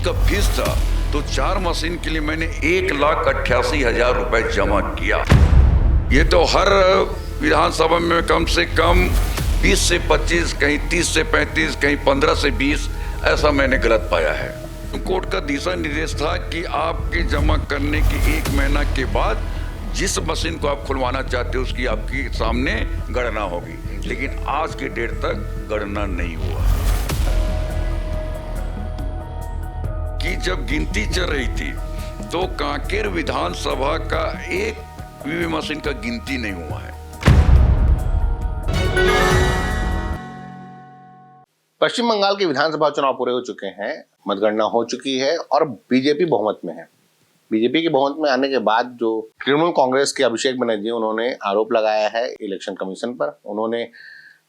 उसका फीस था, तो 4 मशीन के लिए मैंने 1,88,000 रुपए जमा किया। ये तो हर विधानसभा में कम से कम 20 से 25, कहीं 30 से 35, कहीं 15 से 20 ऐसा मैंने गलत पाया है। कोर्ट का दिशा निर्देश था कि आपके जमा करने के 1 महीना के बाद जिस मशीन को आप खुलवाना चाहते हो उसकी आपके सामने गणना होगी, लेकिन आज के डेट तक गणना नहीं हुआ। कि जब गिनती चल रही थी तो कांकेर विधानसभा का एक ईवीएम मशीन का गिनती नहीं हुआ है। पश्चिम बंगाल के विधानसभा चुनाव पूरे हो चुके हैं, मतगणना हो चुकी है और बीजेपी बहुमत में है। बीजेपी के बहुमत में आने के बाद जो तृणमूल कांग्रेस के अभिषेक बनर्जी उन्होंने आरोप लगाया है इलेक्शन कमीशन पर। उन्होंने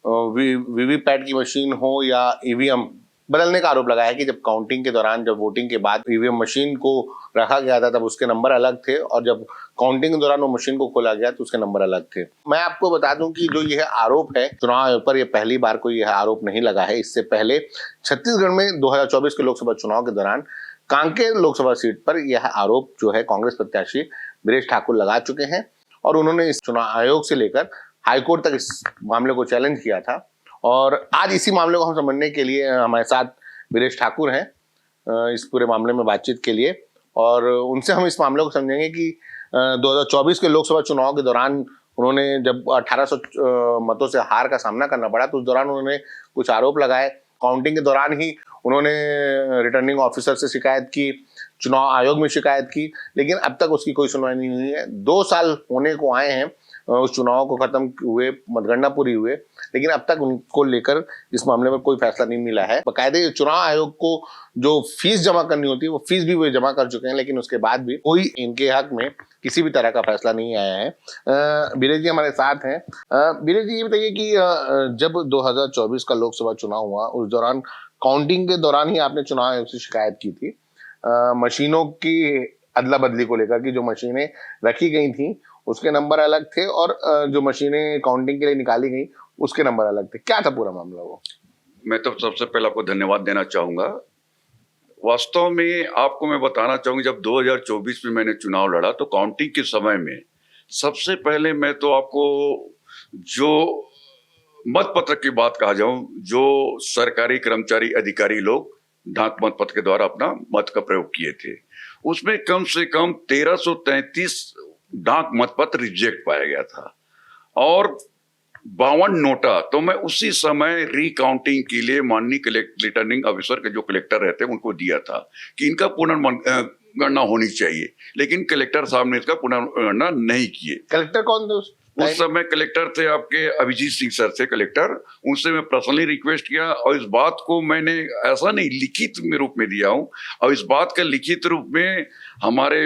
वीवीपैट की मशीन हो या ईवीएम बदलने का आरोप लगाया है कि जब काउंटिंग के दौरान, जब वोटिंग के बाद ईवीएम मशीन को रखा गया था तब उसके नंबर अलग थे और जब काउंटिंग के दौरान वो मशीन को खोला गया तो उसके नंबर अलग थे। मैं आपको बता दूं कि जो यह आरोप है चुनाव आयोग पर, यह पहली बार कोई यह आरोप नहीं लगा है। इससे पहले छत्तीसगढ़ में 2024 के लोकसभा चुनाव के दौरान कांकेर लोकसभा सीट पर यह आरोप जो है कांग्रेस प्रत्याशी बृजेश ठाकुर लगा चुके हैं और उन्होंने इस चुनाव आयोग से लेकर हाईकोर्ट तक इस मामले को चैलेंज किया था। और आज इसी मामले को हम समझने के लिए हमारे साथ बृजेश ठाकुर हैं इस पूरे मामले में बातचीत के लिए, और उनसे हम इस मामले को समझेंगे कि 2024 के लोकसभा चुनाव के दौरान उन्होंने जब 1800 मतों से हार का सामना करना पड़ा तो उस दौरान उन्होंने कुछ आरोप लगाए। काउंटिंग के दौरान ही उन्होंने रिटर्निंग ऑफिसर से शिकायत की, चुनाव आयोग में शिकायत की, लेकिन अब तक उसकी कोई सुनवाई नहीं हुई है। 2 साल होने को आए हैं उस चुनाव को खत्म हुए, मतगणना पूरी हुए, लेकिन अब तक उनको लेकर इस मामले में कोई फैसला नहीं मिला है। बाकायदे चुनाव आयोग को जो फीस जमा करनी होती है वो फीस भी वे जमा कर चुके हैं, लेकिन उसके बाद भी कोई इनके हक में किसी भी तरह का फैसला नहीं आया है। बृजेश जी हमारे साथ हैं। बृजेश जी ये बताइए कि जब 2024 का लोकसभा चुनाव हुआ उस दौरान काउंटिंग के दौरान ही आपने चुनाव आयोग से शिकायत की थी मशीनों की अदला बदली को लेकर, कि जो मशीनें रखी गई थी उसके नंबर अलग थे और जो मशीनें काउंटिंग के लिए निकाली गई उसके नंबर अलग थे। क्या था पूरा मामला वो? मैं तो सबसे पहले आपको धन्यवाद देना चाहूंगा। वास्तव में आपको मैं बताना चाहूंगा, जब 2024 में मैंने चुनाव लड़ा तो काउंटिंग के समय में सबसे पहले मैं तो आपको जो मत पत्र की बात कहा जाऊं, जो सरकारी कर्मचारी अधिकारी लोग डाक मत पत्र के द्वारा अपना मत का प्रयोग किए थे, उसमें कम से कम 1333 डाक मत पत्र रिजेक्ट पाया गया था और 52 नोटा तो मैं उसी समय रिकाउंटिंग के लिए माननीय रिटर्निंग ऑफिसर के जो कलेक्टर रहते हैं उनको दिया था कि इनका पुनर्गणना होनी चाहिए, लेकिन कलेक्टर साहब ने इसका पुनर्गणना नहीं किए। कलेक्टर कौन थे उस समय? कलेक्टर थे आपके अभिजीत सिंह सर थे कलेक्टर। उनसे मैं पर्सनली रिक्वेस्ट किया और इस बात को मैंने ऐसा नहीं लिखित में रूप में दिया हूं, और इस बात का लिखित रूप में हमारे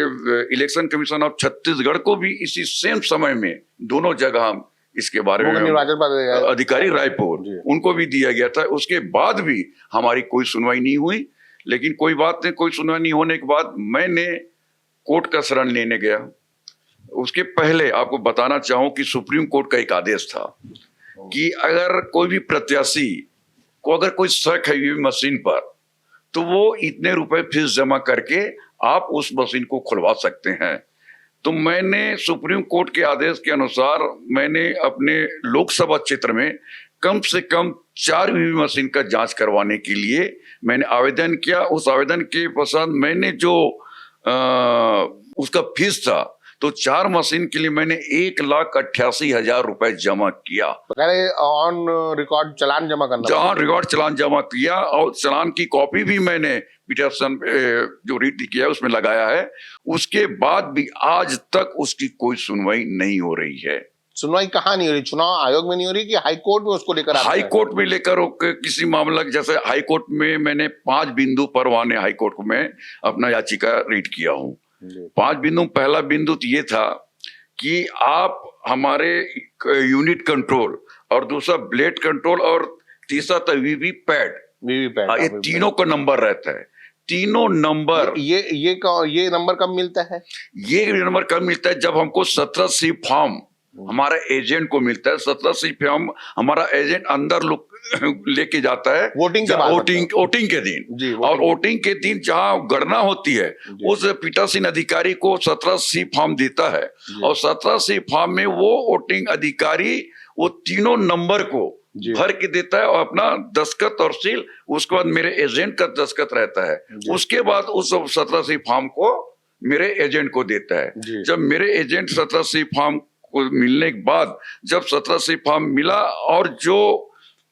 इलेक्शन कमीशन ऑफ छत्तीसगढ़ को भी इसी सेम समय में दोनों जगह इसके बारे में निर्वाचन अधिकारी रायपुर उनको भी दिया गया था। उसके बाद भी हमारी कोई सुनवाई नहीं हुई, लेकिन कोई बात नहीं, कोई सुनवाई नहीं होने के बाद मैंने कोर्ट का शरण लेने गया। उसके पहले आपको बताना चाहूं कि सुप्रीम कोर्ट का एक आदेश था कि अगर कोई भी प्रत्याशी को अगर कोई शक है ईवीएम मशीन पर तो वो इतने रुपए फीस जमा करके आप उस मशीन को खुलवा सकते हैं। तो मैंने सुप्रीम कोर्ट के आदेश के अनुसार मैंने अपने लोकसभा क्षेत्र में कम से कम 4 ईवीएम मशीन का जांच करवाने के लिए मैंने आवेदन किया। उस आवेदन के पश्चात मैंने जो उसका फीस था तो 4 मशीन के लिए मैंने 1,88,000 रुपए जमा किया। ऑन रिकॉर्ड चालान जमा करना, जहां रिकॉर्ड चालान जमा किया और चालान की कॉपी भी मैंने पिटिशन जो रीड किया उसमें लगाया है। उसके बाद भी आज तक उसकी कोई सुनवाई नहीं हो रही है। सुनवाई कहाँ नहीं हो रही? चुनाव आयोग में नहीं हो रही कि हाई कोर्ट में उसको लेकर? हाई कोर्ट में लेकर किसी मामला, जैसे हाई कोर्ट में मैंने 5 बिंदु पर वहां हाई कोर्ट में अपना याचिका रीड किया हूँ। 5 बिंदु। पहला बिंदु तो ये था कि आप हमारे यूनिट कंट्रोल, और दूसरा ब्लेड कंट्रोल, और तीसरा था वीवीपैट। ये तीनों का नंबर रहता है। तीनों नंबर ये नंबर कब मिलता है? ये नंबर कब मिलता है? जब हमको 17C फॉर्म हमारा एजेंट को मिलता है। 17वीं फॉर्म हमारा एजेंट अंदर लेके जाता है वोटिंग के बाद, वोटिंग के दिन जी, और वोटिंग के दिन जहां गणना होती है उस पीठासीन अधिकारी को 17वीं फॉर्म देता है और 17वीं फॉर्म में वो वोटिंग अधिकारी वो तीनों नंबर को भर के देता है और अपना दस्तखत और सील, उसके बाद मेरे एजेंट का दस्तखत रहता है। उसके बाद उस 17वीं फॉर्म को मेरे एजेंट को देता है। जब मेरे एजेंट 17वीं फॉर्म को मिलने के बाद जब 17वीं फॉर्म मिला और जो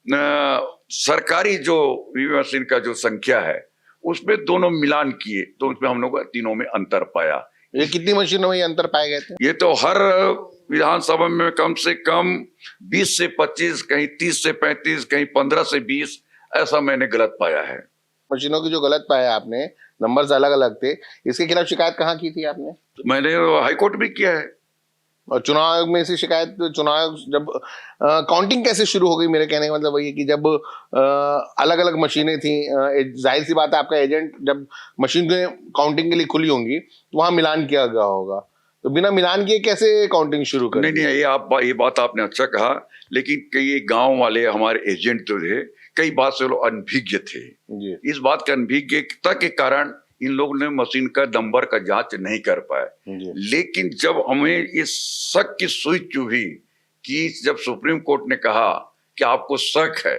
सरकारी जो मशीन का जो संख्या है उसमें दोनों मिलान किए तो उसमें हम लोग तीनों में अंतर पाया। ये कितनी मशीनों में ये अंतर पाए गए थे? ये तो हर विधानसभा में कम से कम 20 से 25, कहीं 30 से 35, कहीं 15 से 20 ऐसा मैंने गलत पाया है। मशीनों की जो गलत पाया आपने, नंबर्स अलग अलग थे, इसके खिलाफ शिकायत कहाँ की थी आपने? मैंने हाईकोर्ट भी किया है। और चुनाव आयोग में से शिकायत, चुनाव जब काउंटिंग कैसे शुरू हो गई? मेरे कहने का मतलब वही है कि जब अलग अलग मशीनें थी, जाहिर सी बात है आपका एजेंट जब मशीन के काउंटिंग के लिए खुली होंगी तो वहां मिलान किया गया होगा, तो बिना मिलान किए कैसे काउंटिंग शुरू कर? नहीं, ये बात आपने अच्छा कहा, लेकिन कई गांव वाले हमारे एजेंट जो थे कई बात से लोग अनभिज्ञ थे। इस बात के अनभिज्ञता के कारण इन लोगों ने मशीन का नंबर का जांच नहीं कर पाए। लेकिन जब हमें इस शक की सुई चुभी कि जब सुप्रीम कोर्ट ने कहा कि आपको शक है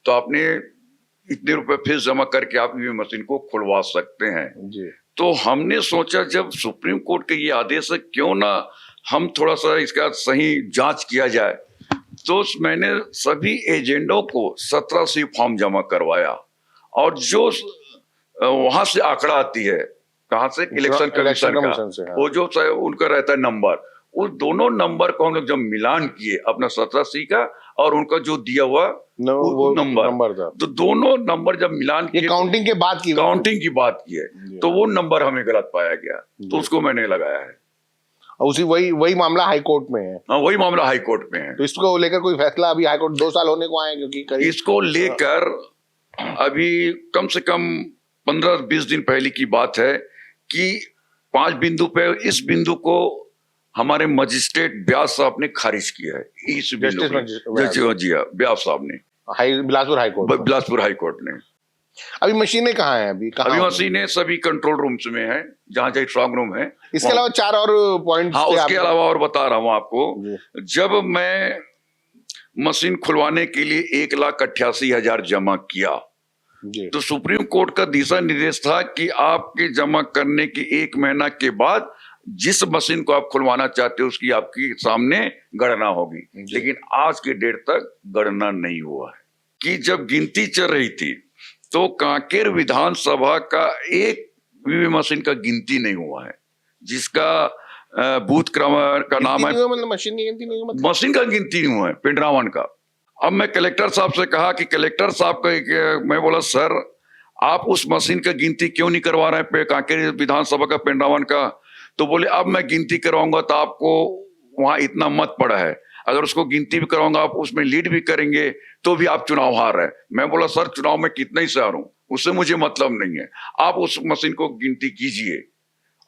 तो आपने इतने रुपए फीस जमा करके आप ये मशीन को खुलवा सकते हैं, तो हमने सोचा जब सुप्रीम कोर्ट के ये आदेश है क्यों ना हम थोड़ा सा इसका सही जांच किया जाए। तो मैंने सभी एजेंटों को 17वीं फॉर्म जमा करवाया और जो वहां से आंकड़ा आती है, कहां से? इलेक्शन कमीशन का, वो जो उनका रहता है नंबर, उस दोनों नंबर को हम लोग जब मिलान किए अपना 17वीं का और उनका जो दिया हुआ वो नंबर था, तो दोनों नंबर जब मिलान किए, काउंटिंग के बाद की बात की है, तो वो नंबर हमें गलत पाया गया, तो उसको मैंने लगाया है। उसी वही मामला हाई कोर्ट में है। हाँ, वही मामला हाई कोर्ट में है। तो इसको लेकर कोई फैसला अभी हाई कोर्ट 2 साल होने को आए, क्योंकि इसको लेकर अभी कम से कम 15-20 दिन पहले की बात है कि 5 बिंदु पे इस बिंदु को हमारे मजिस्ट्रेट व्यास साहब ने खारिज किया है। इस बिंदु जी हाँ, व्यास साहब ने बिलासपुर हाई कोर्ट ने। अभी मशीनें कहाँ हैं? अभी मशीनें सभी कंट्रोल रूम्स में हैं, जहाँ जहाँ स्ट्रांग रूम है। इसके अलावा 4 और पॉइंट। हाँ, उसके अलावा और बता रहा हूँ आपको। जब मैं मशीन खुलवाने के लिए 1,88,000 जमा किया तो सुप्रीम कोर्ट का दिशा निर्देश था कि आपके जमा करने के 1 महीना के बाद जिस मशीन को आप खुलवाना चाहते हो उसकी आपकी सामने गणना होगी। लेकिन आज की डेट तक गणना नहीं हुआ है। कि जब गिनती चल रही थी तो कांकेर विधानसभा का एक वीवी मशीन का गिनती नहीं हुआ है, जिसका बूथ क्रमांक का नाम है, मतलब मशीन की गिनती नहीं हुआ, मशीन का गिनती नहीं हुआ है, पिंडरावन का। अब मैं कलेक्टर साहब से कहा कि कलेक्टर साहब का, मैं बोला सर आप उस मशीन का गिनती क्यों नहीं करवा रहे हैं कांकेर विधानसभा का पिंडरावन का? तो बोले अब मैं गिनती करवाऊंगा तो आपको वहां इतना मत पड़ा है, अगर उसको गिनती भी करवाऊंगा आप उसमें लीड भी करेंगे तो भी आप चुनाव हार रहे हैं। मैं बोला सर चुनाव में कितना ही से हारूं उससे मुझे मतलब नहीं है, आप उस मशीन को गिनती कीजिए।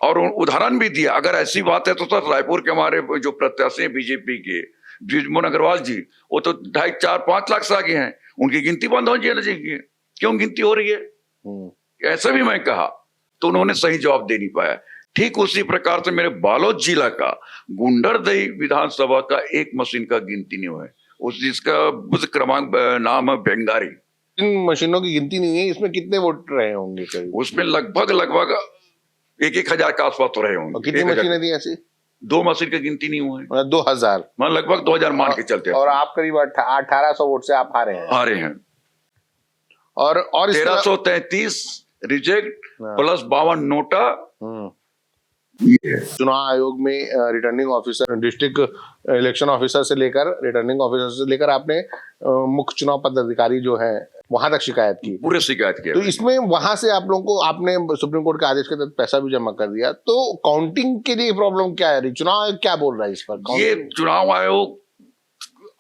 और उदाहरण भी दिया, अगर ऐसी बात है तो सर रायपुर के हमारे जो प्रत्याशी हैं बीजेपी के बृजमोहन अग्रवाल जी, वो तो 2.5-4-5 लाख से आगे हैं, उनकी गिनती बंद हो जाएगी, क्यों गिनती हो रही है? ऐसा भी मैं कहा तो उन्होंने सही जवाब दे नहीं पाया। ठीक उसी प्रकार से मेरे बालोद जिला का गुंडरदही विधानसभा का एक मशीन का गिनती नहीं हुआ है, उस जिसका बुथ क्रमांक नाम है बेंगारी। इन मशीनों की गिनती नहीं है, इसमें कितने वोट रहे होंगे? उसमें लगभग 1,000 के आसपास तो रहे होंगे। कितनी मशीनें थी ऐसी? 2 मशीन की गिनती नहीं हुआ है। 2000 लगभग 2000 मान के चलते हैं। और आप करीब 1800 वोट से आप हारे हैं। और 1333 रिजेक्ट प्लस 52 नोटा। चुनाव आयोग में returning officer, district election officer से लेकर रिटर्निंग ऑफिसर से लेकर आपने मुख्य चुनाव पदाधिकारी जो है वहां तक शिकायत की, पूरे शिकायत किया। तो इसमें वहां से आप लोगों को, आपने सुप्रीम कोर्ट के आदेश के तहत पैसा भी जमा कर दिया, तो काउंटिंग के लिए प्रॉब्लम क्या है? चुनाव आयोग क्या बोल रहा है इस पर? ये चुनाव आयोग,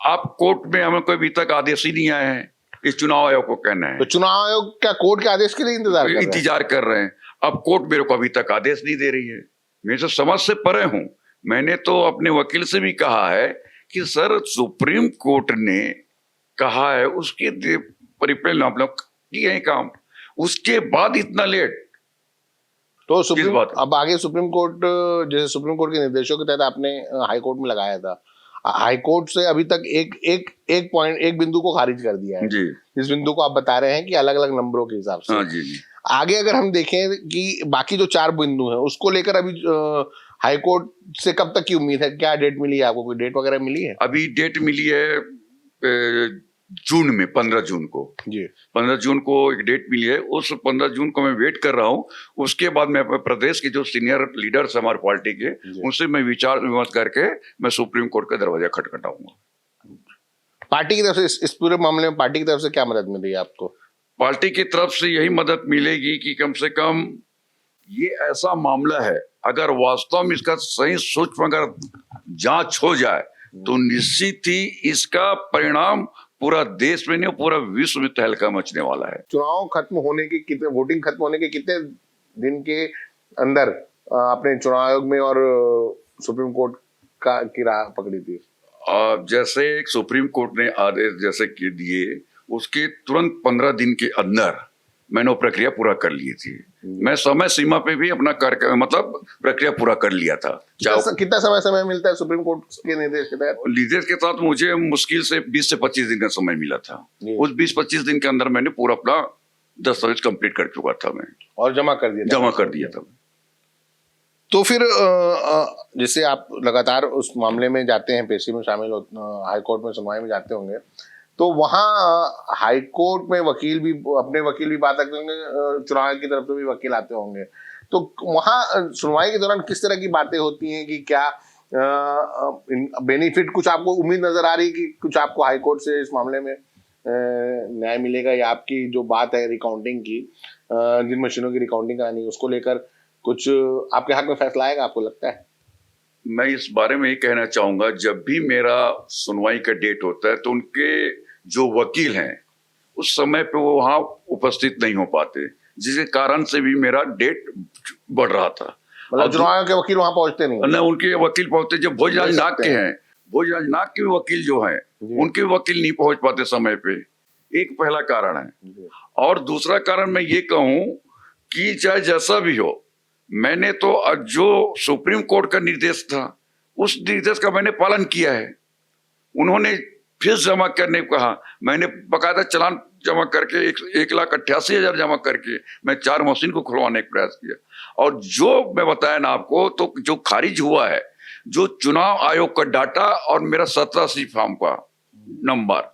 आप कोर्ट में हमें कोई अभी तक आदेश ही नहीं आए हैं, इस चुनाव आयोग को कहना है। तो चुनाव आयोग क्या कोर्ट के आदेश के लिए इंतजार कर रहे हैं? अब कोर्ट मेरे को अभी तक आदेश नहीं दे रही है। मैं तो समझ से परे हूं मैंने तो अपने वकील से भी कहा है कि सर सुप्रीम कोर्ट ने कहा है उसके परिप्रेक्ष्य आप लोग किए हैं काम, उसके बाद इतना लेट तो किस सुप्रीम बात? अब आगे सुप्रीम कोर्ट, जैसे सुप्रीम कोर्ट के निर्देशों के तहत आपने हाई कोर्ट में लगाया था, हाई कोर्ट से अभी तक एक बिंदु को खारिज कर दिया है। जी इस बिंदु को आप बता रहे हैं कि अलग अलग नंबरों के हिसाब से। हाँ जी जी। आगे अगर हम देखें कि बाकी जो 4 बिंदु हैं उसको लेकर अभी हाई कोर्ट से कब तक की उम्मीद है? क्या डेट मिली है आपको? कोई डेट वगैरह मिली है? अभी डेट मिली है जून में, 15 जून को। जी 15 जून को एक डेट मिली है, उस 15 जून को मैं वेट कर रहा हूँ। उसके बाद मैं अपने प्रदेश के जो सीनियर लीडर्स हमारे पार्टी के, उनसे मैं विचार विमर्श करके मैं सुप्रीम कोर्ट का दरवाजा खटखटाऊंगा। पार्टी की तरफ से इस पूरे मामले में पार्टी की तरफ से क्या मदद मिली है आपको? पार्टी की तरफ से यही मदद मिलेगी कि कम से कम ये ऐसा मामला है, अगर वास्तव में इसका सही सूक्ष्म अगर जांच हो जाए तो निश्चित ही इसका परिणाम पूरा देश में नहीं पूरा विश्व में तहलका मचने वाला है। चुनाव खत्म होने के कितने, वोटिंग खत्म होने के कितने दिन के अंदर आपने चुनाव आयोग में और सुप्रीम कोर्ट की राह पकड़ी थी? जैसे एक सुप्रीम कोर्ट ने आदेश जैसे के दिए, उसके तुरंत 15 दिन के अंदर मैंने वो प्रक्रिया पूरा कर ली थी। मैं समय सीमा पे भी अपना कार्य मतलब प्रक्रिया पूरा कर लिया था। कितना समय मिलता है सुप्रीम कोर्ट के निर्देश के तहत? निर्देश के साथ मुझे मुश्किल से 20 से 25 दिन का समय मिला था। उस 20-25 दिन के अंदर मैंने पूरा अपना दस्तावेज कंप्लीट कर चुका था मैं, और जमा कर दिया था। तो फिर जैसे आप लगातार उस मामले में जाते हैं, पेशी में शामिल हाई कोर्ट में सुनवाई में जाते होंगे, तो वहाँ हाई कोर्ट में अपने वकील भी बात करते होंगे, चुनाव की तरफ से भी वकील आते होंगे, तो वहाँ सुनवाई के दौरान किस तरह की बातें होती हैं कि क्या बेनिफिट कुछ आपको उम्मीद नजर आ रही है कि कुछ आपको हाई कोर्ट से इस मामले में न्याय मिलेगा, या आपकी जो बात है रिकाउंटिंग की, जिन मशीनों की रिकाउंटिंग करानी उसको लेकर कुछ आपके हक में फैसला आएगा, आपको लगता है? मैं इस बारे में ये कहना चाहूंगा, जब भी मेरा सुनवाई का डेट होता है तो उनके जो वकील हैं उस समय पे वो वहां उपस्थित नहीं हो पाते, जिसके कारण से भी मेरा डेट बढ़ रहा था। मतलब चुनाव के वकील वहां पहुंचते नहीं? न उनके वकील पहुंचते, जो भोजराज नाग के हैं, भोजराज नाग के वकील जो हैं उनके वकील नहीं पहुंच पाते समय पे, एक पहला कारण है। और दूसरा कारण मैं ये कहूं कि चाहे जैसा भी हो, मैंने तो जो सुप्रीम कोर्ट का निर्देश था उस निर्देश का मैंने पालन किया है। उन्होंने फीस जमा करने को कहा, मैंने बकायदा चालान जमा करके 1,88,000 जमा करके मैं 4 मशीन को खुलवाने का प्रयास किया। और जो मैं बताया ना आपको, तो जो खारिज हुआ है, जो चुनाव आयोग का डाटा और मेरा 17C फॉर्म का नंबर,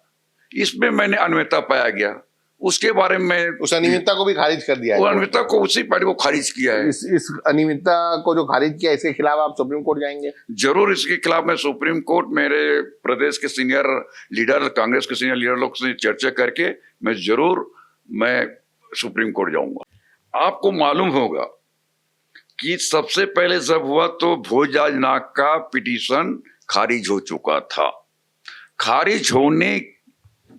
इसमें मैंने अनियमितता पाया गया, उसके बारे में उस अनियमितता को भी खारिज कर दिया है। अनियमितता को उसी पार्टी को खारिज किया है। इस अनियमितता को जो खारिज किया, इसके खिलाफ आप सुप्रीम कोर्ट जाएंगे? जरूर, इसके खिलाफ मैं सुप्रीम कोर्ट, मेरे प्रदेश के सीनियर लीडर, कांग्रेस के सीनियर लीडर लोग से चर्चा करके मैं सुप्रीम कोर्ट जाऊंगा। आपको मालूम होगा कि सबसे पहले जब हुआ तो भोजराज नाग का पिटीशन खारिज हो चुका था। खारिज होने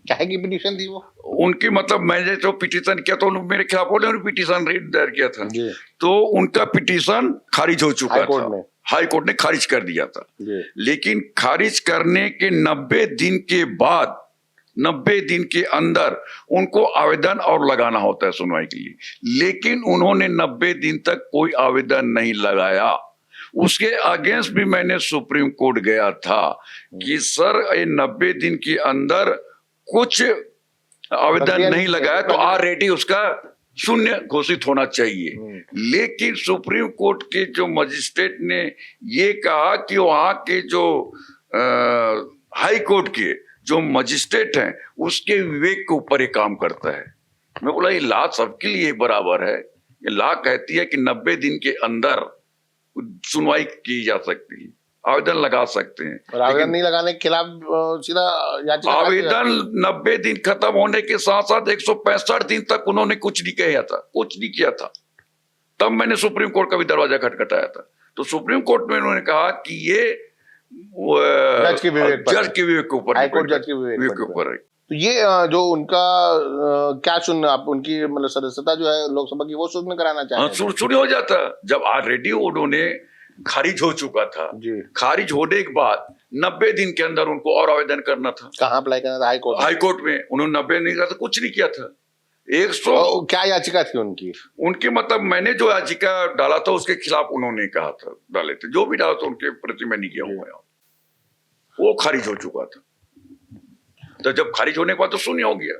क्या की पिटीशन थी वो? उनकी मतलब मैंने जो पिटीशन किया तो मेरे खिलाफ उन्होंने पिटीशन दायर किया था, तो उनका पिटीशन खारिज हो चुका था, हाई कोर्ट ने खारिज कर दिया था। लेकिन खारिज करने के 90 दिन के बाद, 90 दिन के अंदर उनको आवेदन और लगाना होता है सुनवाई के लिए, लेकिन उन्होंने 90 दिन तक कोई आवेदन नहीं लगाया। उसके अगेंस्ट भी मैंने सुप्रीम कोर्ट गया था कि सर ये 90 दिन के अंदर कुछ आवेदन नहीं लगाया तो ऑलरेडी उसका शून्य घोषित होना चाहिए। लेकिन सुप्रीम कोर्ट के जो मजिस्ट्रेट ने ये कहा कि वहां के जो हाई कोर्ट के जो मजिस्ट्रेट हैं उसके विवेक के ऊपर ये काम करता है। मैं बोला ये लॉ सबके लिए बराबर है, ये लॉ कहती है कि 90 दिन के अंदर सुनवाई की जा सकती है, आवेदन लगा सकते हैं। और आवेदन नहीं लगाने के खिलाफ सीधा याचिका, आवेदन 90 दिन खत्म होने के साथ साथ 165 दिन तक उन्होंने कुछ नहीं किया था। तब मैंने सुप्रीम कोर्ट का भी दरवाजा खटखटाया था, तो सुप्रीम कोर्ट में उन्होंने कहा कि ये जज के विवेक के ऊपर, हाईकोर्ट जज के विवेक के ऊपर है। तो ये जो उनका क्या आप उनकी मतलब सदस्यता जो है लोकसभा की वो शून्य कराना चाहते हैं? शून्य हो जाता जब ऑलरेडी उन्होंने खारिज हो चुका था। जी। खारिज होने के बाद 90 दिन के अंदर उनको और आवेदन करना था। कहाँ अप्लाई करना था? High court? हाई कोर्ट में। उन्होंने 90 दिन का तो कुछ नहीं किया था। 100 क्या याचिका थी उनकी? उनकी मतलब मैंने जो याचिका डाला था उसके खिलाफ उन्होंने कहा था डाले थे, जो भी डाला था उनके प्रति मैं नहीं किया हूँ, वो खारिज हो चुका था। तो जब खारिज होने के बाद तो शून्य हो गया,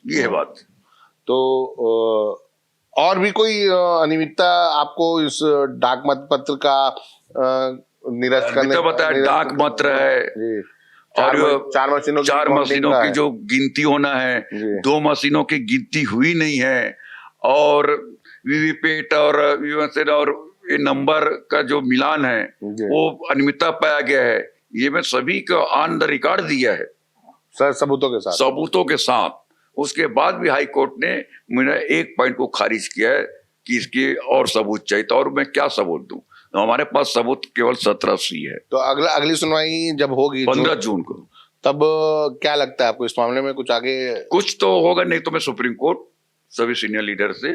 ये है बात। तो और भी कोई अनियमितता आपको इस डाक मत पत्र का निरस्त करने तो बताया डाक मत्र है जी। और चार मशीनों की जो गिनती होना है, 2 मशीनों की गिनती हुई नहीं है, और वीवीपैट और ये नंबर का जो मिलान है वो अनियमितता पाया गया है। ये मैं सभी को ऑन द रिकॉर्ड दिया है, सबूतों के साथ। उसके बाद भी हाई कोर्ट ने मेरा एक पॉइंट को खारिज किया है कि इसके और सबूत चाहिए, तो और मैं क्या सबूत दूं? तो हमारे पास सबूत केवल 17 है। तो अगली सुनवाई जब होगी 15 जून को, तब क्या लगता है आपको इस मामले में कुछ आगे? कुछ तो होगा, नहीं तो मैं सुप्रीम कोर्ट सभी सीनियर लीडर से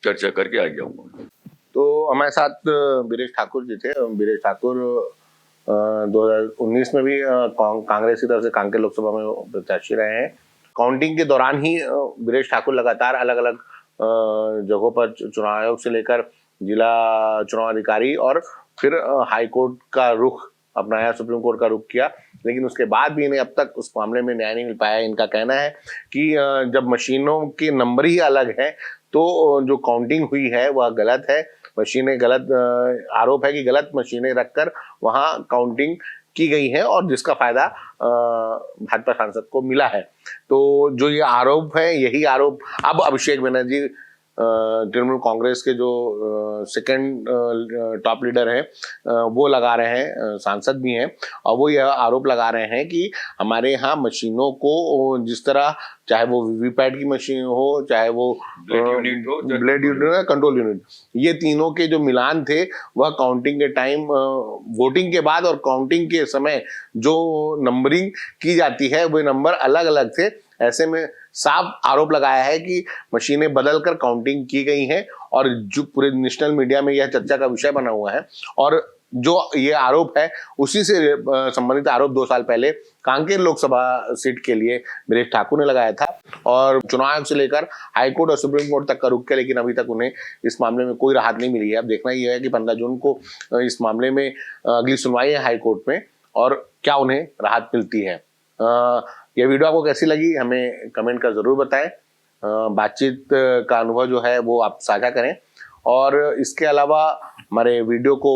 चर्चा करके आ जाऊंगा। तो हमारे साथ बीरेश ठाकुर जी थे। बीरेश ठाकुर 2019 में भी कांग्रेस की तरफ से कांकेर लोकसभा में प्रत्याशी रहे हैं। काउंटिंग के दौरान ही बीरेश ठाकुर लगातार अलग अलग जगहों पर चुनाव आयोग से लेकर जिला चुनाव अधिकारी और फिर हाई कोर्ट का रुख अपनाया, सुप्रीम कोर्ट का रुख किया, लेकिन उसके बाद भी इन्हें अब तक उस मामले में न्याय नहीं मिल पाया। इनका कहना है कि जब मशीनों के नंबर ही अलग हैं तो जो काउंटिंग हुई है वह गलत है। मशीनें गलत, आरोप है कि गलत मशीनें रखकर वहां काउंटिंग की गई है और जिसका फायदा भाजपा सांसद को मिला है। तो जो ये आरोप है, यही आरोप अब अभिषेक बनर्जी तृणमूल कांग्रेस के जो सेकंड टॉप लीडर हैं वो लगा रहे हैं, सांसद भी हैं, और वो यह आरोप लगा रहे हैं कि हमारे यहाँ मशीनों को जिस तरह, चाहे वो वीवीपैट की मशीन हो, चाहे वो ब्लेड यूनिट हो, कंट्रोल यूनिट, ये तीनों के जो मिलान थे वह काउंटिंग के टाइम, वोटिंग के बाद और काउंटिंग के समय जो नंबरिंग की जाती है वो नंबर अलग अलग थे। ऐसे में साफ आरोप लगाया है कि मशीनें बदलकर काउंटिंग की गई हैं और जो पूरे नेशनल मीडिया में यह चर्चा का विषय बना हुआ है। और जो ये आरोप है उसी से संबंधित आरोप 2 साल पहले कांकेर लोकसभा सीट के लिए बीरेश ठाकुर ने लगाया था और चुनाव आयोग से लेकर हाईकोर्ट और सुप्रीम कोर्ट तक का रुख किया, लेकिन अभी तक उन्हें इस मामले में कोई राहत नहीं मिली है। अब देखना यह है कि 15 जून को इस मामले में अगली सुनवाई है हाईकोर्ट में और क्या उन्हें राहत मिलती है। यह वीडियो आपको कैसी लगी हमें कमेंट कर जरूर बताएं। बातचीत का अनुभव जो है वो आप साझा करें और इसके अलावा हमारे वीडियो को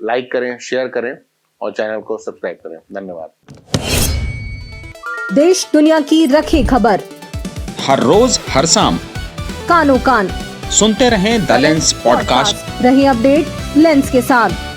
लाइक करें, शेयर करें और चैनल को सब्सक्राइब करें। धन्यवाद। देश दुनिया की रखी खबर हर रोज हर शाम कानो कान सुनते रहें द लेंस पॉडकास्ट। रही अपडेट लेंस के साथ।